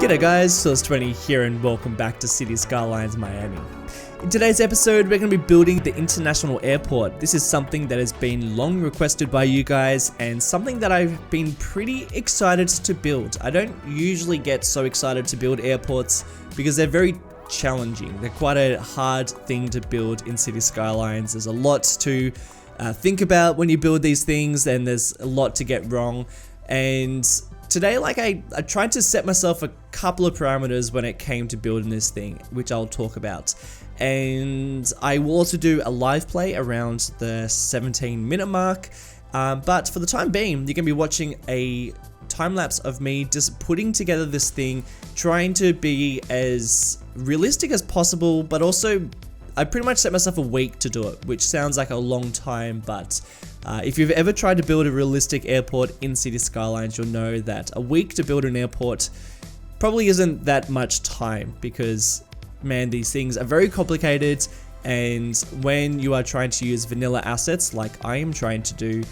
G'day guys, Source20 here and welcome back to City Skylines Miami. In today's episode, we're going to be building the international airport. This is something that has been long requested by you guys and something that I've been pretty excited to build. I don't usually get so excited to build airports because they're very challenging. They're quite a hard thing to build in City Skylines. There's a lot to think about when you build these things and there's a lot to get wrong. And today, I tried to set myself a couple of parameters when it came to building this thing, which I'll talk about. And I will also do a live play around the 17-minute mark. But for the time being, you're going to be watching a time-lapse of me just putting together this thing, trying to be as realistic as possible, but also I pretty much set myself a week to do it, which sounds like a long time, but if you've ever tried to build a realistic airport in City Skylines, you'll know that a week to build an airport probably isn't that much time because, man, these things are very complicated, and when you are trying to use vanilla assets like I am trying to do,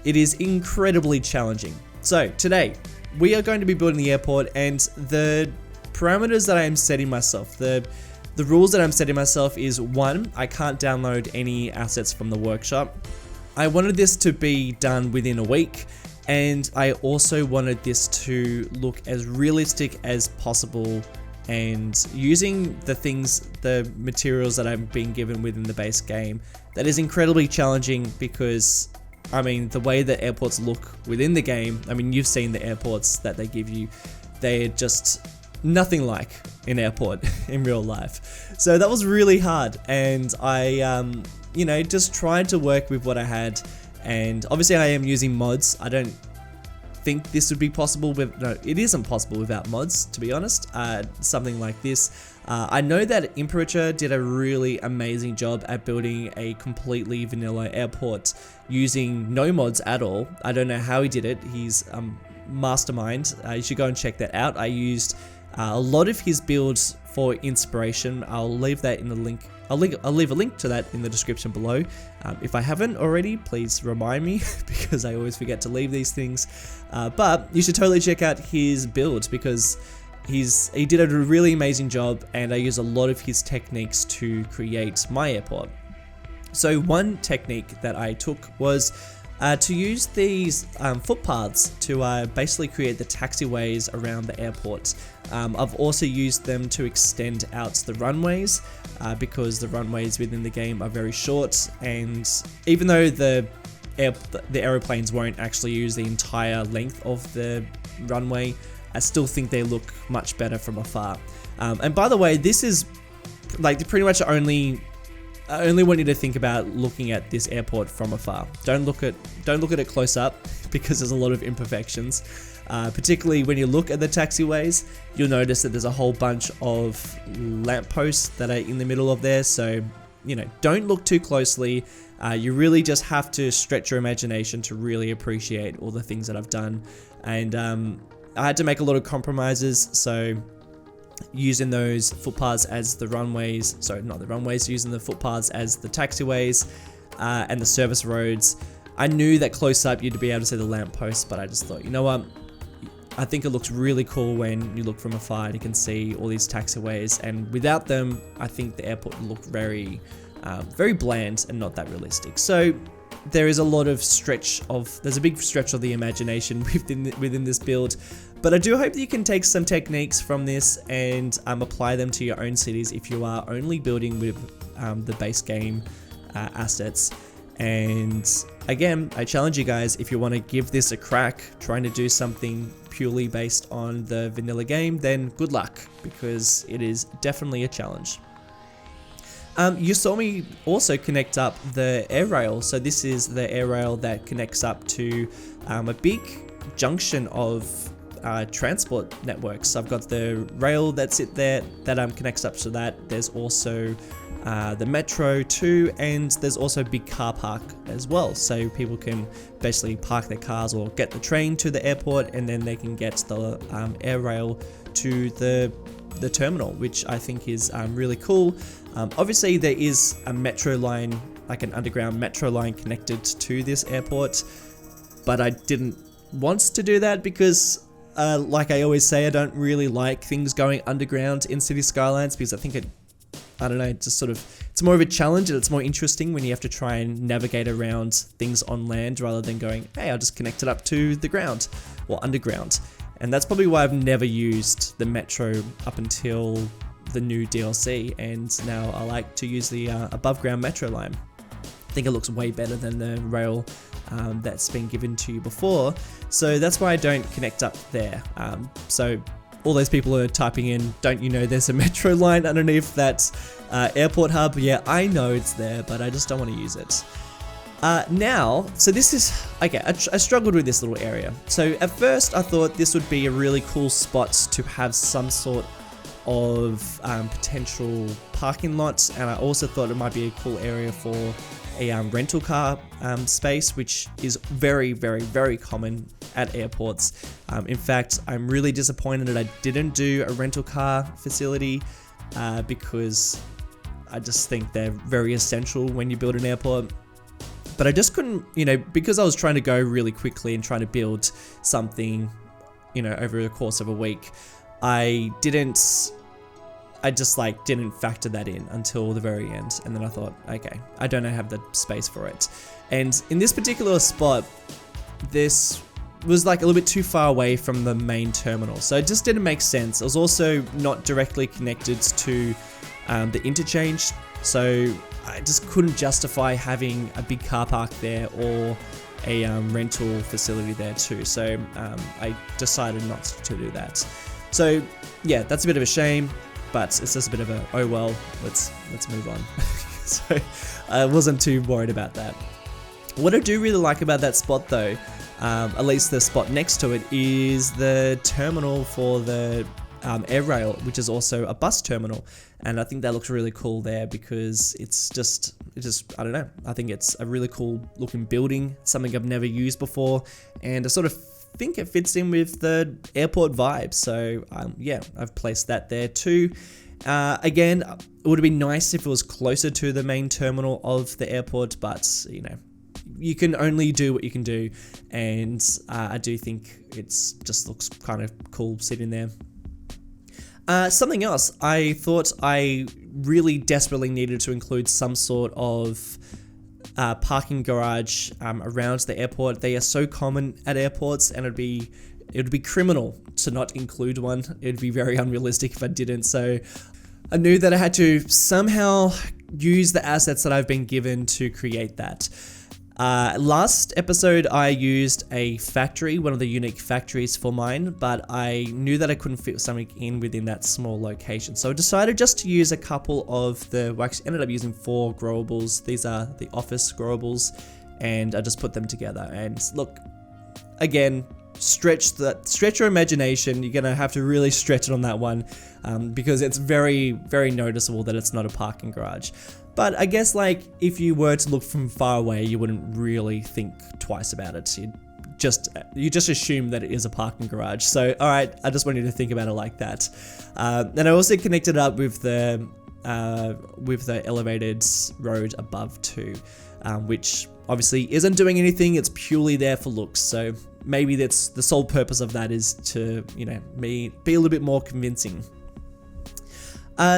it is incredibly challenging. So today, we are going to be building the airport, and the parameters that I am setting myself, the rules that I'm setting myself is 1, I can't download any assets from the workshop. I wanted this to be done within a week, and I also wanted this to look as realistic as possible and using the materials that I'm being given within the base game. That is incredibly challenging because, I mean, the way that airports look within the game, I mean, you've seen the airports that they give you, they're just nothing like an airport in real life. So that was really hard, and I just tried to work with what I had, and obviously I am using mods. I don't think this would be possible it isn't possible without mods, to be honest. Something like this. I know that Imperatur did a really amazing job at building a completely vanilla airport using no mods at all. I don't know how he did it. He's mastermind. You should go and check that out. I used a lot of his builds for inspiration. I'll leave that in the link. I'll leave a link to that in the description below. If I haven't already, please remind me because I always forget to leave these things. But you should totally check out his builds because he did a really amazing job, and I use a lot of his techniques to create my airport. So one technique that I took was to use these footpaths to basically create the taxiways around the airport. I've also used them to extend out the runways because the runways within the game are very short, and even though the aeroplanes won't actually use the entire length of the runway, I still think they look much better from afar. And by the way, this is like pretty much I only want you to think about looking at this airport from afar. Don't look at it close up because there's a lot of imperfections. Particularly when you look at the taxiways, you'll notice that there's a whole bunch of lampposts that are in the middle of there. So, don't look too closely. You really just have to stretch your imagination to really appreciate all the things that I've done. And I had to make a lot of compromises. So using those footpaths as the runways, using the footpaths as the taxiways and the service roads. I knew that close up you'd be able to see the lampposts, but I just thought, you know what, I think it looks really cool when you look from afar and you can see all these taxiways, and without them, I think the airport would look very bland and not that realistic. So there is a lot of there's a big stretch of the imagination within this build. But I do hope that you can take some techniques from this and apply them to your own cities if you are only building with the base game assets. And again, I challenge you guys, if you want to give this a crack, trying to do something purely based on the vanilla game, then good luck, because it is definitely a challenge. You saw me also connect up the air rail. So this is the air rail that connects up to a big junction of transport networks. I've got the rail that's there that connects up to that. There's also the metro too, and there's also a big car park as well, so people can basically park their cars or get the train to the airport, and then they can get the air rail to the terminal, which I think is really cool. Obviously there is a metro line, like an underground metro line connected to this airport, but I didn't want to do that because like I always say, I don't really like things going underground in City Skylines because I think I don't know, just sort of, it's more of a challenge and it's more interesting when you have to try and navigate around things on land rather than going, hey, I'll just connect it up to the ground or underground. And that's probably why I've never used the metro up until the new DLC, and now I like to use the above ground metro line. I think it looks way better than the rail that's been given to you before, so that's why I don't connect up there. So all those people are typing in, don't you know there's a metro line underneath that airport hub? Yeah, I know it's there, but I just don't want to use it. Now, so this is, okay, I struggled with this little area. So at first I thought this would be a really cool spot to have some sort of potential parking lots, and I also thought it might be a cool area for a rental car space, which is very, very, very common at airports. In fact, I'm really disappointed that I didn't do a rental car facility because I just think they're very essential when you build an airport. But I just couldn't, because I was trying to go really quickly and trying to build something, over the course of a week, I just didn't factor that in until the very end. And then I thought, okay, I don't have the space for it. And in this particular spot, this was like a little bit too far away from the main terminal. So it just didn't make sense. It was also not directly connected to the interchange. So I just couldn't justify having a big car park there or a rental facility there too. So I decided not to do that. So yeah, that's a bit of a shame, but it's just a bit of a, oh well, let's move on. So I wasn't too worried about that. What I do really like about that spot though, at least the spot next to it, is the terminal for the air rail, which is also a bus terminal. And I think that looks really cool there because it's just, I don't know, I think it's a really cool looking building, something I've never used before, and I sort of think it fits in with the airport vibe. So yeah, I've placed that there too. Again, it would have been nice if it was closer to the main terminal of the airport, but you can only do what you can do, and I do think it's just looks kind of cool sitting there. Something else, I thought I really desperately needed to include some sort of parking garage around the airport. They are so common at airports, and it would be criminal to not include one. It would be very unrealistic if I didn't. So I knew that I had to somehow use the assets that I've been given to create that. Last episode I used a factory, one of the unique factories for mine, but I knew that I couldn't fit something in within that small location. So I decided just to use a couple of I actually ended up using 4 growables. These are the office growables, and I just put them together. And look, again, stretch your imagination. You're gonna have to really stretch it on that one because it's very, very noticeable that it's not a parking garage. But I guess if you were to look from far away, you wouldn't really think twice about it. You just assume that it is a parking garage. So all right, I just wanted you to think about it like that. And I also connected it up with the elevated road above too, which obviously isn't doing anything. It's purely there for looks. So maybe that's the sole purpose of that, is to me be a little bit more convincing.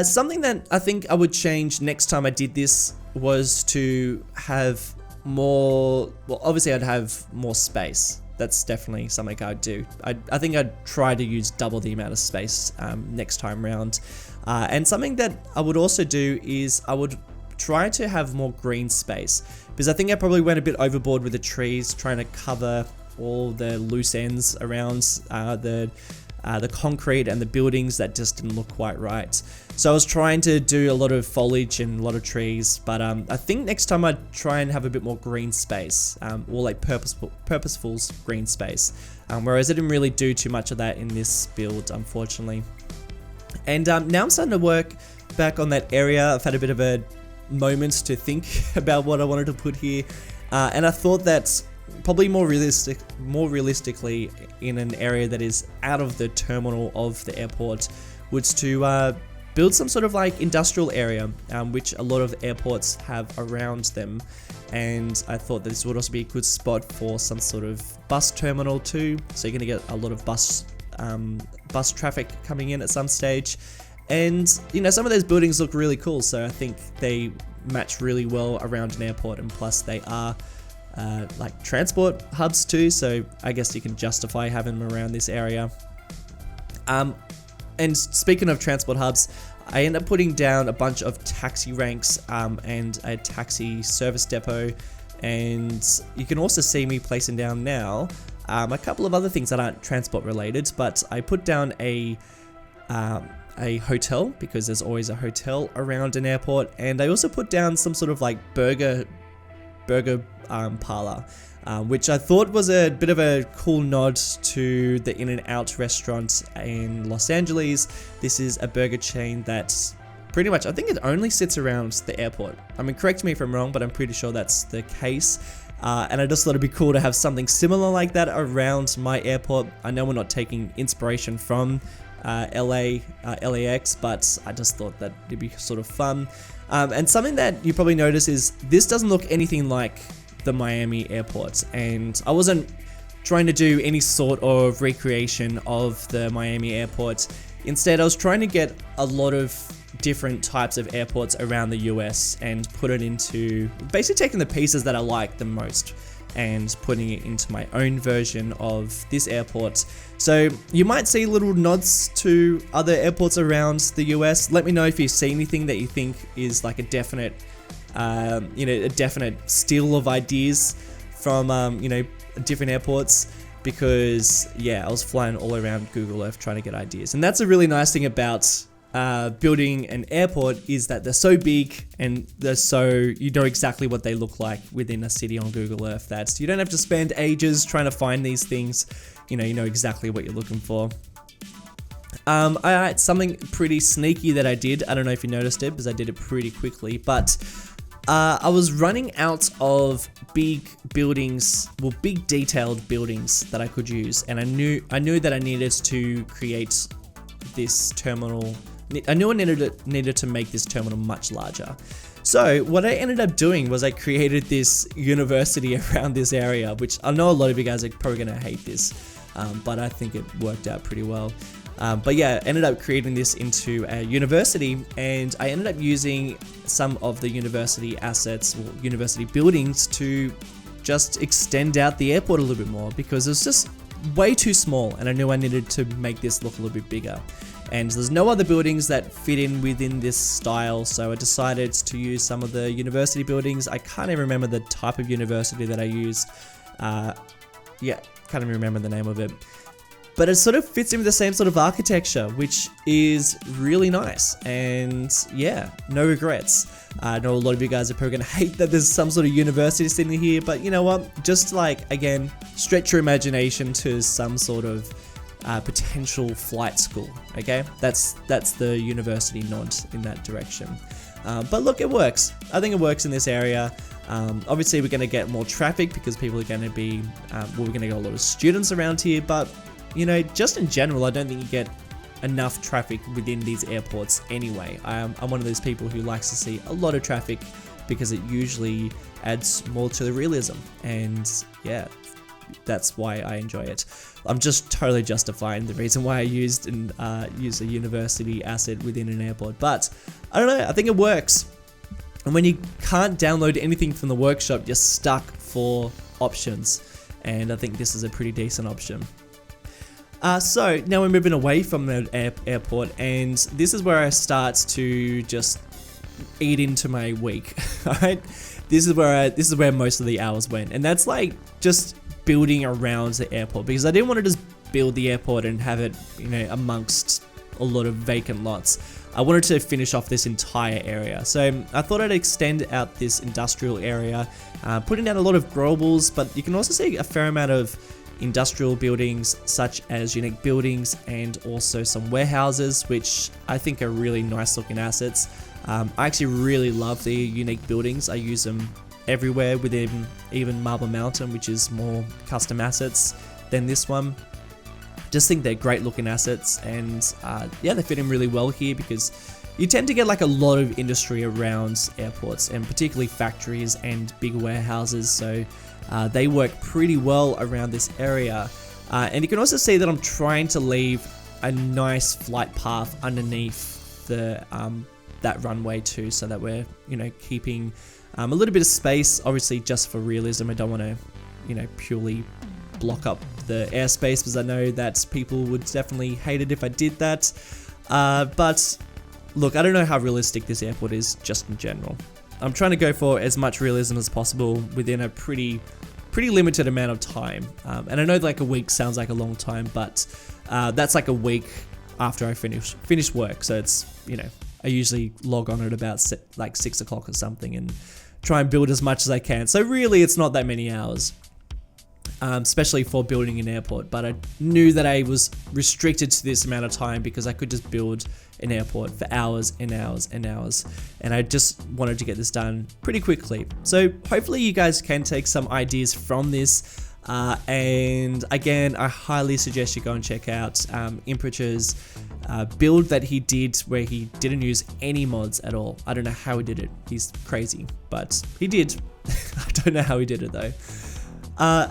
Something that I think I would change next time I did this was to have more, well, obviously I'd have more space. That's definitely something I'd do. I think I'd try to use double the amount of space next time round. And something that I would also do is I would try to have more green space, because I think I probably went a bit overboard with the trees, trying to cover all the loose ends around the concrete and the buildings. That just didn't look quite right. So I was trying to do a lot of foliage and a lot of trees, but I think next time I'd try and have a bit more green space, or purposeful green space, whereas I didn't really do too much of that in this build, unfortunately. And now I'm starting to work back on that area. I've had a bit of a moment to think about what I wanted to put here, and I thought that probably more realistically in an area that is out of the terminal of the airport was to build some sort of industrial area, which a lot of airports have around them. And I thought this would also be a good spot for some sort of bus terminal too. So you're going to get a lot of bus bus traffic coming in at some stage. And, you know, some of those buildings look really cool, so I think they match really well around an airport, and plus they are like transport hubs too, so I guess you can justify having them around this area. And speaking of transport hubs, I end up putting down a bunch of taxi ranks and a taxi service depot, and you can also see me placing down now a couple of other things that aren't transport related, but I put down a hotel, because there's always a hotel around an airport, and I also put down some sort of like burger parlor, which I thought was a bit of a cool nod to the In-N-Out restaurant in Los Angeles. This is a burger chain that pretty much, I think it only sits around the airport. I mean, correct me if I'm wrong, but I'm pretty sure that's the case. And I just thought it'd be cool to have something similar like that around my airport. I know we're not taking inspiration from LAX, but I just thought that it'd be sort of fun. And something that you probably notice is this doesn't look anything like the Miami airport, and I wasn't trying to do any sort of recreation of the Miami airport. Instead, I was trying to get a lot of different types of airports around the US and put it into basically taking the pieces that I like the most and putting it into my own version of this airport. So you might see little nods to other airports around the US. Let me know if you see anything that you think is like a definite, a definite steal of ideas from, different airports. Because yeah, I was flying all around Google Earth trying to get ideas. And that's a really nice thing about building an airport, is that they're so big and you know exactly what they look like within a city on Google Earth, that you don't have to spend ages trying to find these things. You know exactly what you're looking for. Something pretty sneaky that I did, I don't know if you noticed it because I did it pretty quickly, but I was running out of big buildings, well, big detailed buildings that I could use, and I knew that I needed to create this terminal. I knew I needed to make this terminal much larger. So what I ended up doing was I created this university around this area, which I know a lot of you guys are probably going to hate this, but I think it worked out pretty well. But yeah, ended up creating this into a university, and I ended up using some of the university assets or university buildings to just extend out the airport a little bit more, because it's just way too small, and I knew I needed to make this look a little bit bigger. And there's no other buildings that fit in within this style, so I decided to use some of the university buildings. I can't even remember the type of university that I used. Can't even remember the name of it. But it sort of fits in with the same sort of architecture, which is really nice. And yeah, no regrets. I know a lot of you guys are probably going to hate that there's some sort of university sitting here, but you know what? Just like, again, stretch your imagination to some sort of potential flight school, okay? That's the university nod in that direction. But look, it works. I think it works in this area. Obviously, we're going to get more traffic because people are going to be, we're going to get a lot of students around here, but you know, just in general, I don't think you get enough traffic within these airports anyway. I'm one of those people who likes to see a lot of traffic because it usually adds more to the realism, and yeah, that's why I enjoy it. I'm just totally justifying the reason why I used a university asset within an airport, but I don't know, I think it works. And when you can't download anything from the workshop, you're stuck for options, and I think this is a pretty decent option. So now we're moving away from the airport, and this is where I start to just eat into my week. Alright, this is where most of the hours went, and that's like just building around the airport, because I didn't want to just build the airport and have it, you know, amongst a lot of vacant lots. I wanted to finish off this entire area, so I thought I'd extend out this industrial area, putting down a lot of growables, but you can also see a fair amount of industrial buildings such as unique buildings, and also some warehouses, which I think are really nice looking assets. I actually really love the unique buildings. I use them everywhere within even Marble Mountain, which is more custom assets than this one. Just think they're great looking assets, and yeah, they fit in really well here because you tend to get like a lot of industry around airports, and particularly factories and big warehouses, so they work pretty well around this area. And you can also see that I'm trying to leave a nice flight path underneath the that runway too, so that we're, you know, keeping a little bit of space, obviously just for realism. I don't want to, you know, purely block up the airspace, because I know that people would definitely hate it if I did that. But look, I don't know how realistic this airport is just in general. I'm trying to go for as much realism as possible within a pretty limited amount of time. And I know like a week sounds like a long time, but that's like a week after I finish work. So it's, you know, I usually log on at about like 6 o'clock or something and try and build as much as I can. So really it's not that many hours, especially for building an airport. But I knew that I was restricted to this amount of time because I could just build an airport for hours and hours and hours. And I just wanted to get this done pretty quickly. So hopefully you guys can take some ideas from this. And again, I highly suggest you go and check out Imperatur's build that he did, where he didn't use any mods at all. I don't know how he did it. He's crazy, but he did. I don't know how he did it though.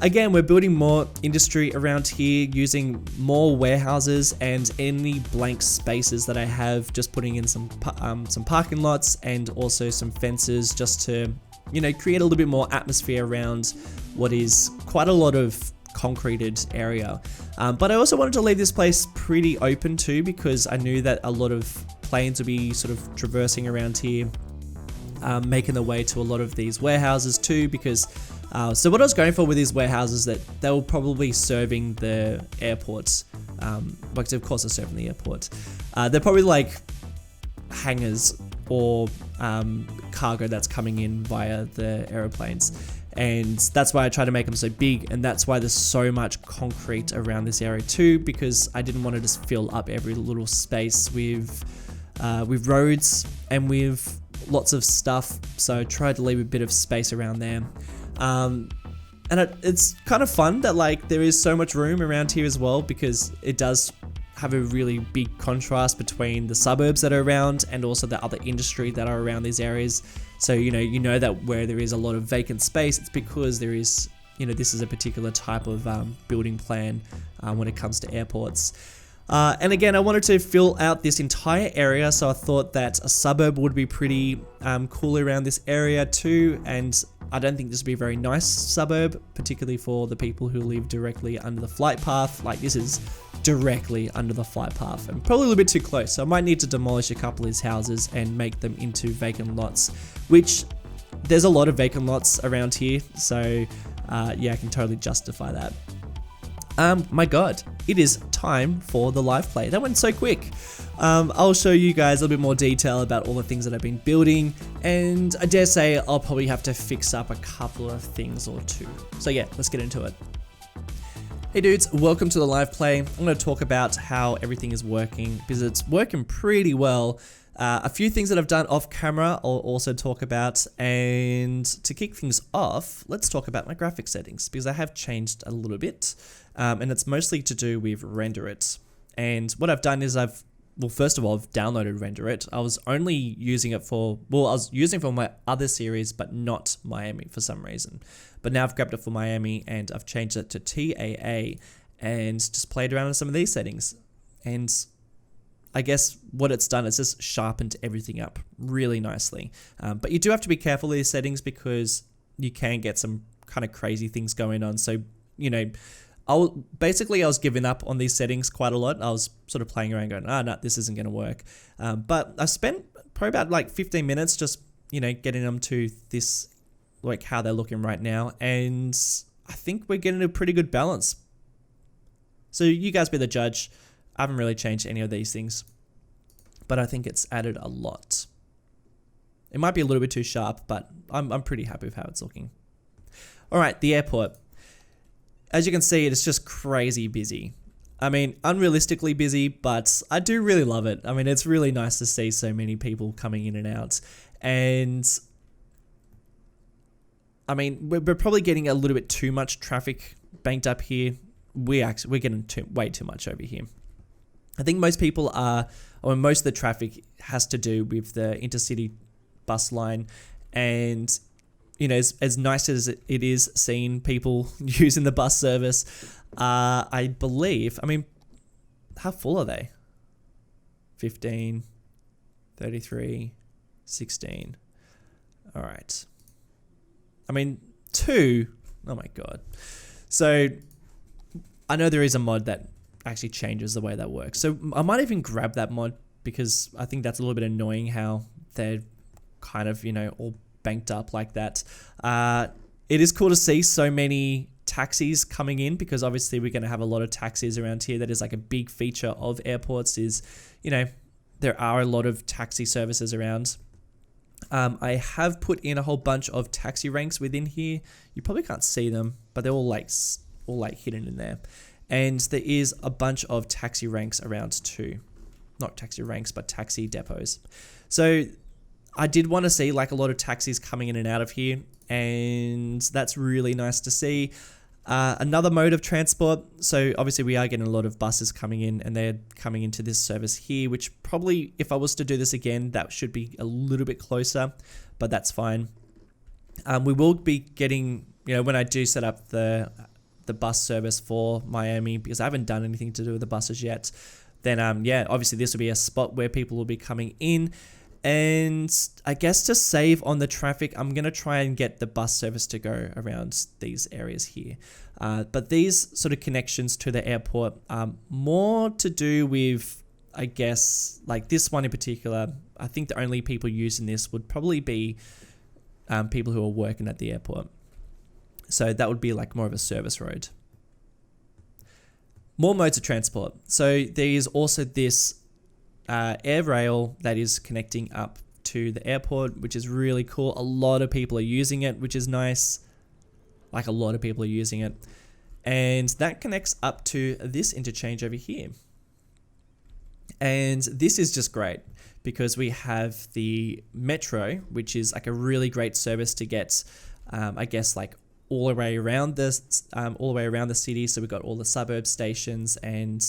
Again, we're building more industry around here, using more warehouses, and any blank spaces that I have, just putting in some parking lots and also some fences, just to, you know, create a little bit more atmosphere around what is quite a lot of concreted area. But I also wanted to leave this place pretty open too, because I knew that a lot of planes would be sort of traversing around here, making their way to a lot of these warehouses too, because so what I was going for with these warehouses, that they were probably serving the airports, because of course they're serving the airport. They're probably like hangars or cargo that's coming in via the aeroplanes. And that's why I try to make them so big, and that's why there's so much concrete around this area too, because I didn't want to just fill up every little space with roads and with lots of stuff. So I tried to leave a bit of space around there. And it's kind of fun that like there is so much room around here as well, because it does have a really big contrast between the suburbs that are around and also the other industry that are around these areas. So, you know that where there is a lot of vacant space, it's because there is, you know, this is a particular type of building plan when it comes to airports. And again, I wanted to fill out this entire area, so I thought that a suburb would be pretty cool around this area too. And I don't think this would be a very nice suburb, particularly for the people who live directly under the flight path. Like this is directly under the flight path and probably a little bit too close. So I might need to demolish a couple of these houses and make them into vacant lots, which there's a lot of vacant lots around here. So yeah, I can totally justify that. My God, it is time for the live play. That went so quick. I'll show you guys a little bit more detail about all the things that I've been building, and I dare say I'll probably have to fix up a couple of things or two. So yeah, let's get into it. Hey dudes, welcome to the live play. I'm going to talk about how everything is working, because it's working pretty well. A few things that I've done off camera I'll also talk about, and to kick things off, let's talk about my graphic settings, because I have changed a little bit, and it's mostly to do with Renderit. And what I've done is first of all, I've downloaded Renderit. I was only using it for my other series, but not Miami for some reason. But now I've grabbed it for Miami, and I've changed it to TAA and just played around with some of these settings. And I guess what it's done is just sharpened everything up really nicely. But you do have to be careful with these settings, because you can get some kind of crazy things going on. So, you know, I was giving up on these settings quite a lot. I was sort of playing around going, no, this isn't going to work. But I spent probably about like 15 minutes just, you know, getting them to this, like how they're looking right now. And I think we're getting a pretty good balance. So you guys be the judge. I haven't really changed any of these things, but I think it's added a lot. It might be a little bit too sharp, but I'm pretty happy with how it's looking. All right, the airport. As you can see, it's just crazy busy. I mean, unrealistically busy, but I do really love it. I mean, it's really nice to see so many people coming in and out. And I mean, we're probably getting a little bit too much traffic banked up here. We're getting way too much over here. I think most people most of the traffic has to do with the intercity bus line, and you know, as nice as it is seeing people using the bus service, I believe, I mean, how full are they? 15, 33, 16. All right. I mean, 2. Oh my God. So I know there is a mod that actually changes the way that works. So I might even grab that mod because I think that's a little bit annoying how they're kind of, you know, all banked up like that. It is cool to see so many taxis coming in because obviously we're going to have a lot of taxis around here. That is like a big feature of airports is, you know, there are a lot of taxi services around. I have put in a whole bunch of taxi ranks within here. You probably can't see them, but they're all like hidden in there. And there is a bunch of taxi ranks around too. Not taxi ranks, but taxi depots. So I did want to see like a lot of taxis coming in and out of here, and that's really nice to see. Another mode of transport. So obviously we are getting a lot of buses coming in, and they're coming into this service here, which probably if I was to do this again, that should be a little bit closer, but that's fine. We will be getting, you know, when I do set up the bus service for Miami, because I haven't done anything to do with the buses yet, then yeah, obviously this will be a spot where people will be coming in. And I guess to save on the traffic, I'm going to try and get the bus service to go around these areas here. But these sort of connections to the airport are more to do with, I guess, like this one in particular. I think the only people using this would probably be people who are working at the airport. So that would be like more of a service road. More modes of transport. So there is also this air rail that is connecting up to the airport, which is really cool. A lot of people are using it, which is nice. Like a lot of people are using it. And that connects up to this interchange over here. And this is just great because we have the metro, which is like a really great service to get, I guess, like all the way around this, all the way around the city. So we've got all the suburb stations, and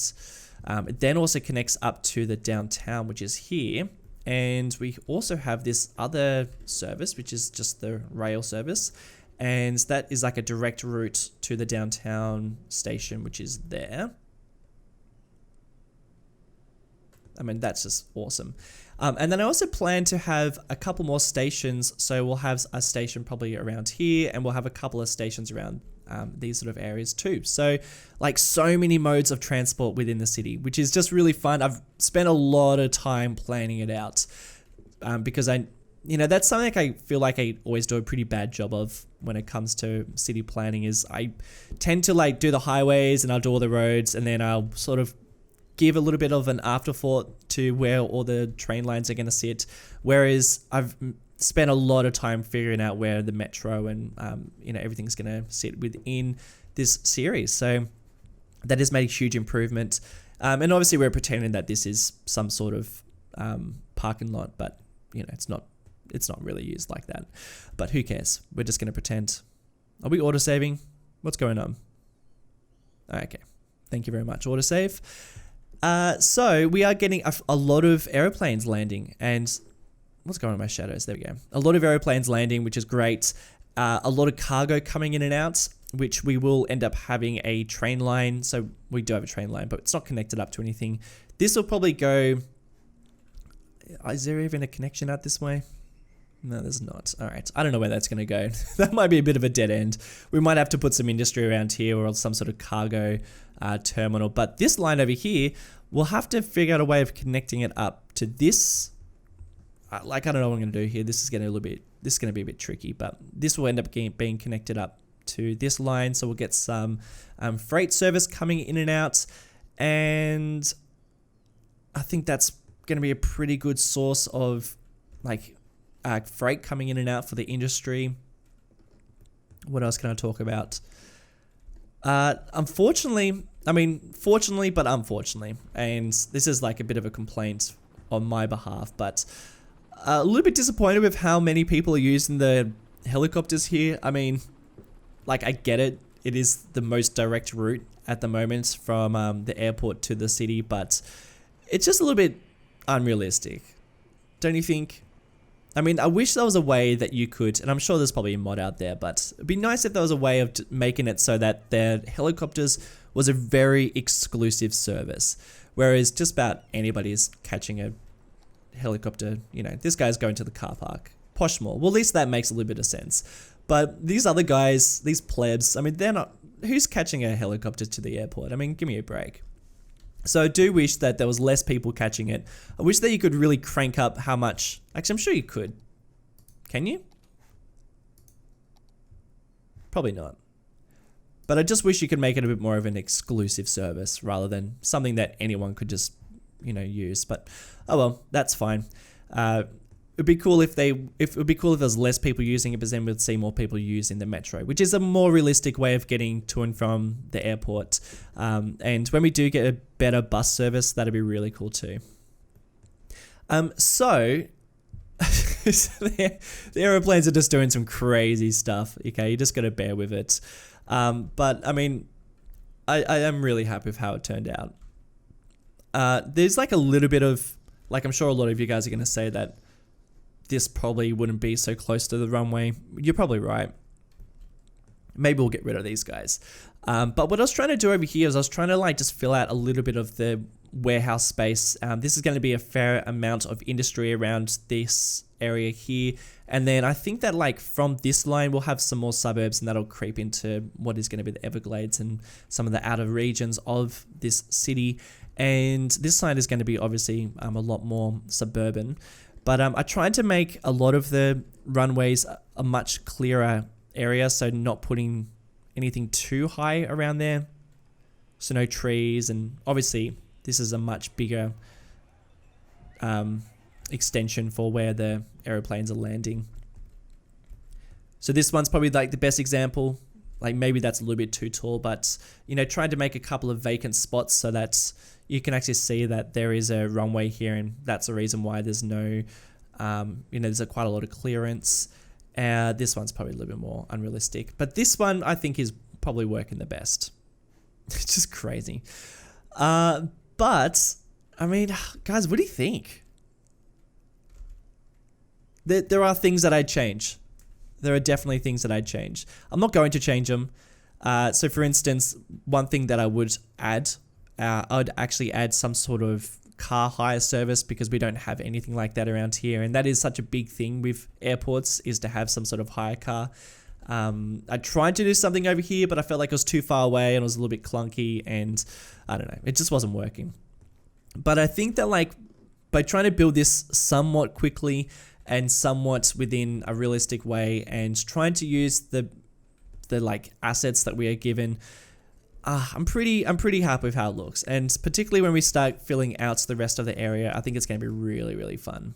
it then also connects up to the downtown, which is here. And we also have this other service, which is just the rail service. And that is like a direct route to the downtown station, which is there. I mean, that's just awesome. And then I also plan to have a couple more stations. So we'll have a station probably around here, and we'll have a couple of stations around these sort of areas too. So like so many modes of transport within the city, which is just really fun. I've spent a lot of time planning it out because that's something I feel like I always do a pretty bad job of when it comes to city planning. Is I tend to like do the highways and I'll do all the roads, and then I'll sort of give a little bit of an afterthought to where all the train lines are going to sit. Whereas I've spent a lot of time figuring out where the metro and everything's going to sit within this series. So that has made a huge improvement. And obviously we're pretending that this is some sort of parking lot, but it's not really used like that. But who cares? We're just going to pretend. Are we autosaving? What's going on? Okay. Thank you very much, autosave. So we are getting a lot of aeroplanes landing, and what's going on with my shadows? There we go. A lot of aeroplanes landing, which is great. A lot of cargo coming in and out, which we will end up having a train line. So we do have a train line, but it's not connected up to anything. This will probably go... Is there even a connection out this way? No, there's not. All right. I don't know where that's going to go. That might be a bit of a dead end. We might have to put some industry around here or some sort of cargo terminal. But this line over here, we'll have to figure out a way of connecting it up to this. I don't know what I'm going to do here. This is going to be a bit tricky, but this will end up being connected up to this line. So we'll get some freight service coming in and out. And I think that's going to be a pretty good source of freight coming in and out for the industry. What else can I talk about? Fortunately, but unfortunately, and this is like a bit of a complaint on my behalf, but a little bit disappointed with how many people are using the helicopters here. I mean, I get it. It is the most direct route at the moment from the airport to the city, but it's just a little bit unrealistic. Don't you think? I mean, I wish there was a way that you could, and I'm sure there's probably a mod out there, but it'd be nice if there was a way of making it so that their helicopters was a very exclusive service. Whereas just about anybody is catching a helicopter, you know, this guy's going to the car park. Poshmore. Well, at least that makes a little bit of sense. But these other guys, these plebs, I mean, they're not, who's catching a helicopter to the airport? I mean, give me a break. So I do wish that there was less people catching it. I wish that you could really crank up how much, actually I'm sure you could. Can you? Probably not. But I just wish you could make it a bit more of an exclusive service rather than something that anyone could just, you know, use. But oh well, that's fine. It'd be cool if there's less people using it, but then we'd see more people using the metro, which is a more realistic way of getting to and from the airport. And when we do get a better bus service, that'd be really cool too. So the aeroplanes are just doing some crazy stuff. Okay, you just got to bear with it. But I mean, I am really happy with how it turned out. There's like a little bit of, like, I'm sure a lot of you guys are going to say that this probably wouldn't be so close to the runway. You're probably right. Maybe we'll get rid of these guys. But what I was trying to do over here is I was trying to like just fill out a little bit of the warehouse space. This is going to be a fair amount of industry around this area here. And then I think that like from this line, we'll have some more suburbs and that'll creep into what is going to be the Everglades and some of the outer regions of this city. And this side is going to be obviously a lot more suburban. But I tried to make a lot of the runways a much clearer area, so not putting anything too high around there. So no trees, and obviously this is a much bigger extension for where the aeroplanes are landing. So this one's probably like the best example. Like maybe that's a little bit too tall, but you know, trying to make a couple of vacant spots so that you can actually see that there is a runway here, and that's the reason why there's no, you know, there's quite a lot of clearance. This one's probably a little bit more unrealistic, but this one I think is probably working the best. It's just crazy. But I mean, guys, what do you think? There are things that I'd change. There are definitely things that I'd change. I'm not going to change them. So for instance, one thing that I would add, I'd actually add some sort of car hire service, because we don't have anything like that around here. And that is such a big thing with airports, is to have some sort of hire car. I tried to do something over here, but I felt like it was too far away and it was a little bit clunky, and I don't know, it just wasn't working. But I think that like by trying to build this somewhat quickly and somewhat within a realistic way, and trying to use the like assets that we are given, I'm pretty happy with how it looks. And particularly when we start filling out the rest of the area, I think it's going to be really, really fun.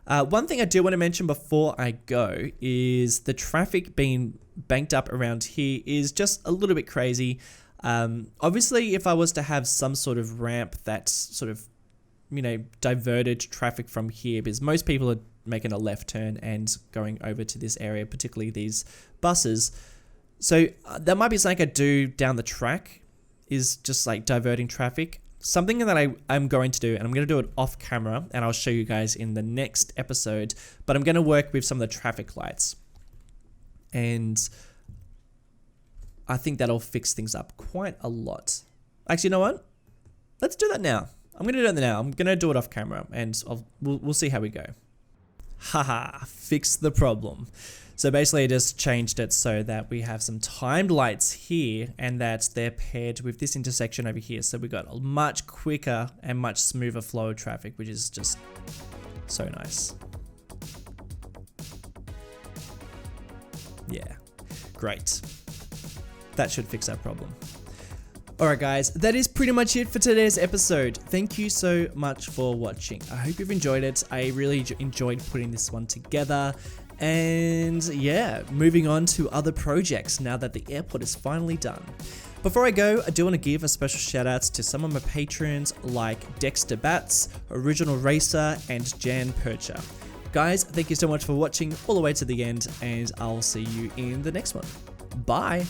One thing I do want to mention before I go is the traffic being banked up around here is just a little bit crazy. Obviously, if I was to have some sort of ramp that's sort of, you know, diverted traffic from here, because most people are making a left turn and going over to this area, particularly these buses. So that might be something I do down the track, is just like diverting traffic. Something that I'm going to do, and I'm going to do it off camera, and I'll show you guys in the next episode, but I'm going to work with some of the traffic lights. And I think that'll fix things up quite a lot. Actually, you know what? Let's do that now. I'm going to do it now. I'm going to do it off camera, and we'll see how we go. Haha, fix the problem. So basically I just changed it so that we have some timed lights here, and that they're paired with this intersection over here. So we got a much quicker and much smoother flow of traffic, which is just so nice. Yeah, great. That should fix our problem. Alright guys, that is pretty much it for today's episode. Thank you so much for watching. I hope you've enjoyed it. I really enjoyed putting this one together. And yeah, moving on to other projects now that the airport is finally done. Before I go, I do want to give a special shout outs to some of my patrons like Dexter Bats, Original Racer, and Jan Percher. Guys, thank you so much for watching all the way to the end, and I'll see you in the next one. Bye!